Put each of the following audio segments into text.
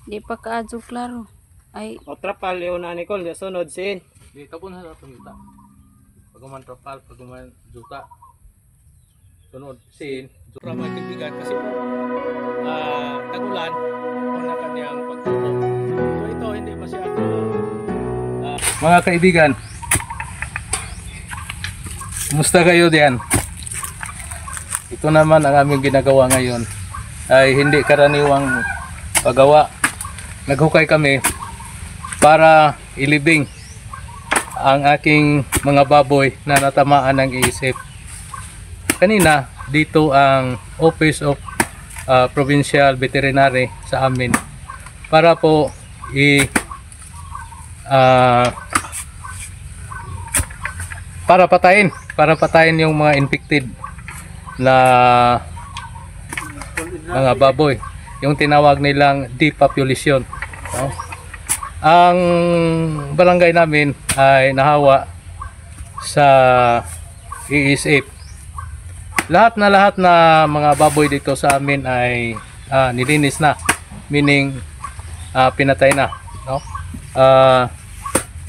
Di pa kaadyo klaro. Ay, O trapal yung na Nicole, yung sunod sin. Di tapon sa atong yuta. Paguman trapal, paguman juta. Sunod sin. Para mga kaibigan kasi po tagulan kung na kanyang pagtubo. So ito hindi masyado mga kaibigan. Kumusta kayo diyan? Ito naman ang aming ginagawa ngayon ay hindi karaniwang paggawa. Naghukay kami para ilibing ang aking mga baboy na natamaan ng iisip. Kanina dito ang Office of Provincial Veterinary sa amin para po para patayin yung mga infected na mga baboy, yung tinawag nilang depopulation, no? Ang barangay namin ay nahawa sa iisip. Lahat na mga baboy dito sa amin ay nilinis na, meaning pinatay na, no?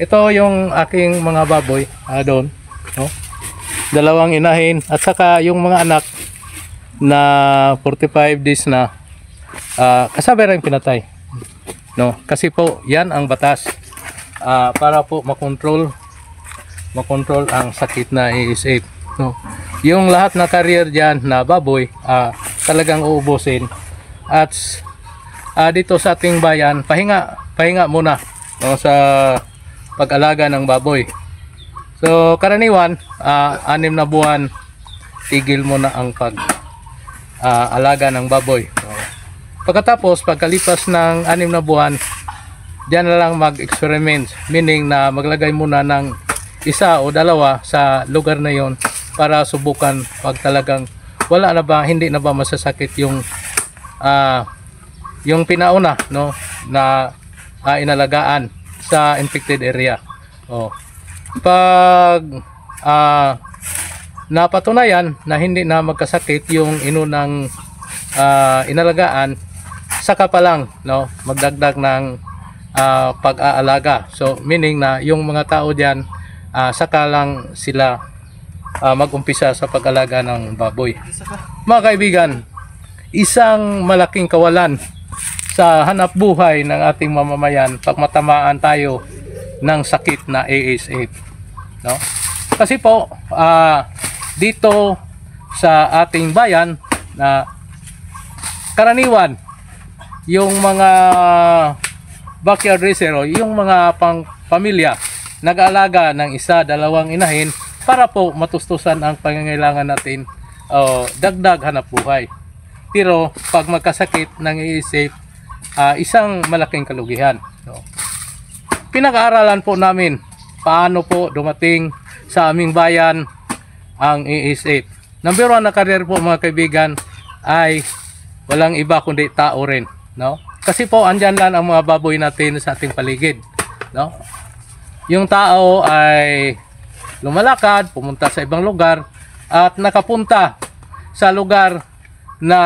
Ito yung aking mga baboy doon, no? Dalawang inahin at saka yung mga anak na 45 days na kasabay rin pinatay, no? Kasi po yan ang batas para po makontrol ang sakit na ASF, no? Yung lahat na carrier diyan na baboy talagang uubusin at dito sa ating bayan pahinga muna, no, sa pag-alaga ng baboy. So karaniwan 6 na buwan tigil mo na ang pag-alaga ng baboy. So, pagkatapos pagkalipas ng 6 na buwan, diyan na lang mag-experiment, meaning na maglagay muna ng 1 o 2 sa lugar na yon para subukan pag talagang wala na ba, hindi na ba masasakit yung pinauna, no, na inalagaan sa infected area. Pag napatunayan na hindi na magkasakit yung inunang inalagaan, saka pa lang, no, magdagdag ng pag-aalaga. So meaning na yung mga tao diyan saka lang sila mag-umpisa sa pag-alaga ng baboy. Mga kaibigan, isang malaking kawalan sa hanap buhay ng ating mamamayan pag matamaan tayo ng sakit na ASF, no? Kasi po dito sa ating bayan na karaniwan yung mga backyard racer o yung mga pamilya nag-aalaga ng 1, 2 inahin para po matustusan ang pangangailangan natin o dagdag hanap buhay. Pero pag magkasakit ng ASF, isang malaking kalugihan, no? Pinag-aaralan po namin paano po dumating sa aming bayan ang ASF. Number 1 na career po mga kaibigan ay walang iba kundi tao rin, no? Kasi po andyan lang ang mga baboy natin sa ating paligid, no? Yung tao ay lumalakad, pumunta sa ibang lugar at nakapunta sa lugar na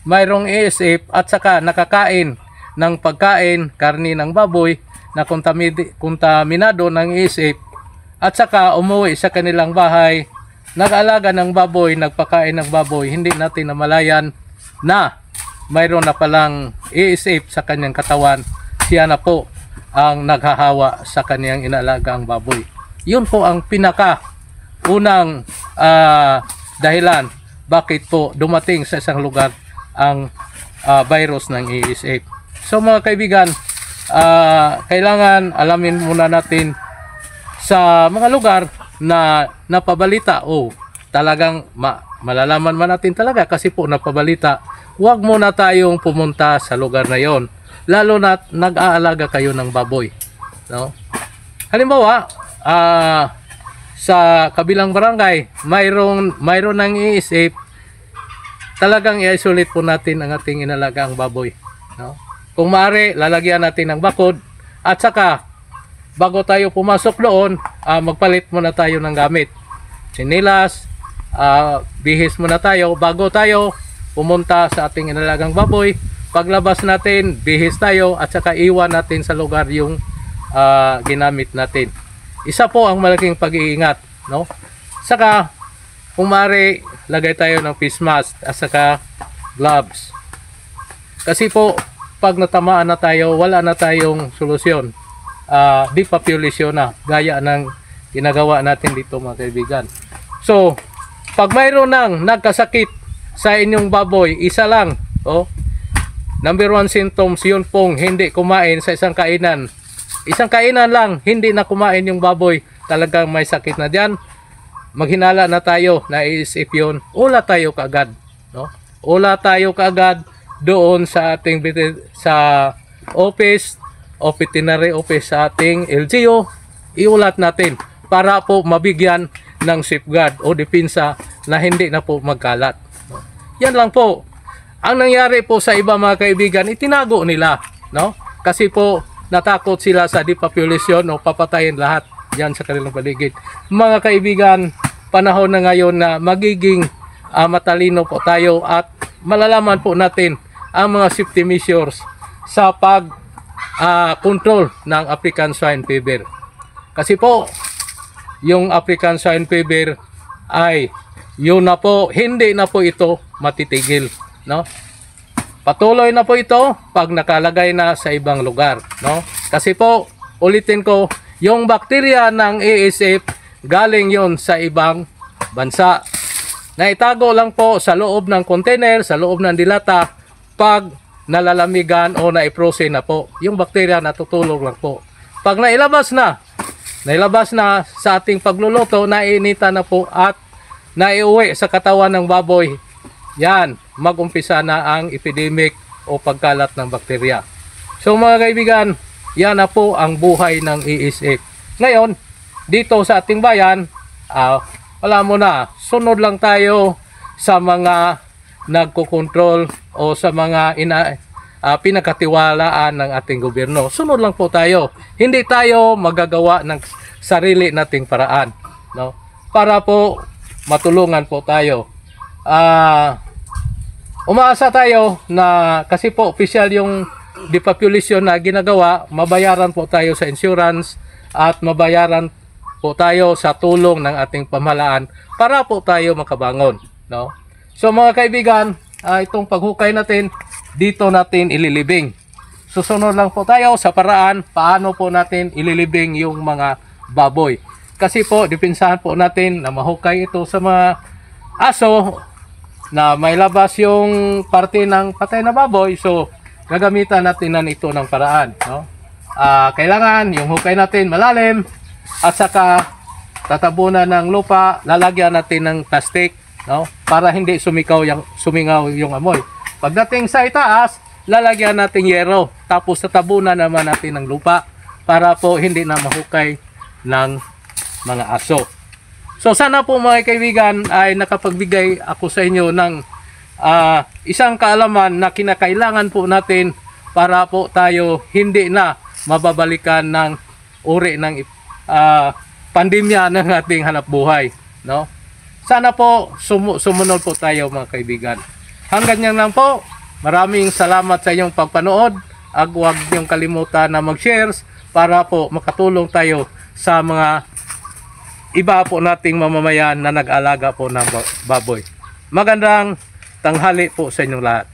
mayroong ASF at saka nakakain ng pagkain, karni ng baboy na kontaminado ng ASF at saka umuwi sa kanilang bahay, nag-alaga ng baboy, nagpakain ng baboy, hindi natin namalayan na mayroon na palang ASF sa kanyang katawan. Siya na po ang naghahawa sa kanyang inalagang baboy. Yun po ang unang dahilan bakit po dumating sa isang lugar ang virus ng ASF. So mga kaibigan, kailangan alamin muna natin sa mga lugar na napabalita o talagang malalaman man natin talaga kasi po napabalita, huwag muna tayong pumunta sa lugar na yon, lalo na nag-aalaga kayo ng baboy, no? Halimbawa, sa kabilang barangay mayroon ng ASF, talagang i-isolate po natin ang ating inalagang baboy, no? Kung maaari, lalagyan natin ng bakod at saka bago tayo pumasok doon, magpalit muna tayo ng gamit. Sinilas, bihis muna tayo bago tayo pumunta sa ating inalagang baboy paglabas natin, bihis tayo at saka iwan natin sa lugar yung ginamit natin. Isa po ang malaking pag-iingat, no? Saka kung maaari, lagay tayo ng face mask at saka gloves. Kasi po, pag natamaan na tayo, wala na tayong solusyon. Depopulation na, gaya ng ginagawa natin dito mga kaibigan. So, pag mayroon nang nagkasakit sa inyong baboy, isa lang, number 1 symptoms, yun pong hindi kumain sa isang kainan. Isang kainan lang, hindi na kumain yung baboy, talagang may sakit na diyan. Maghinala na tayo, naiisip yun, ula tayo kaagad, no? Ula tayo kaagad doon sa ating sa office o veterinary office sa ating LGU, iulat natin para po mabigyan ng safeguard o depensa na hindi na po magkalat. Yan lang po. Ang nangyari po sa iba mga kaibigan, itinago nila, no? Kasi po natakot sila sa depopulation o papatayin lahat yan sa kanilang paligid. Mga kaibigan, panahon na ngayon na magiging matalino po tayo at malalaman po natin ang mga safety measures sa pag control ng African Swine Fever. Kasi po, yung African Swine Fever ay yun na po, hindi na po ito matitigil, no? Patuloy na po ito pag nakalagay na sa ibang lugar, no? Kasi po, ulitin ko, yung bakterya ng ASF galing yon sa ibang bansa. Naitago lang po sa loob ng container, sa loob ng dilata, pag nalalamigan o naiprose na po. Yung bakterya natutulog lang po. Pag nailabas na sa ating pagluluto, nainita na po at naiuwi sa katawan ng baboy, yan, mag-umpisa na ang epidemic o pagkalat ng bakterya. So mga kaibigan, yan na po ang buhay ng ASF. Ngayon, dito sa ating bayan, wala mo na, sunod lang tayo sa mga nagkokontrol o sa mga pinakatiwalaan ng ating gobyerno. Sunod lang po tayo. Hindi tayo magagawa ng sarili nating paraan, no? Para po matulungan po tayo. Umaasa tayo na kasi po official yung depopulation na ginagawa, mabayaran po tayo sa insurance at mabayaran po tayo sa tulong ng ating pamahalaan para po tayo makabangon, no? So mga kaibigan, itong paghukay natin, dito natin ililibing. Susunod lang po tayo sa paraan paano po natin ililibing yung mga baboy. Kasi po, depensahan po natin na mahukay ito sa mga aso na may labas yung parte ng patay na baboy. So, gagamitan natin na ito ng paraan, no? Kailangan yung hukay natin malalim at saka tatabunan ng lupa, lalagyan natin ng plastic, no? Para hindi sumingaw yung amoy. Pagdating sa itaas, lalagyan natin yero, tapos tatabunan naman natin ng lupa para po hindi na mahukay ng mga aso. So sana po mga kaibigan ay nakapagbigay ako sa inyo ng isang kaalaman na kinakailangan po natin para po tayo hindi na mababalikan ng uri ng pandemya ng ating hanapbuhay, no? Sana po sumunod po tayo mga kaibigan. Hanggang yan lang po. Maraming salamat sa inyong pagpanood. Huwag niyong kalimutan na mag-shares para po makatulong tayo sa mga iba po nating mamamayan na nag-alaga po ng baboy. Magandang tanghali po sa inyong lahat.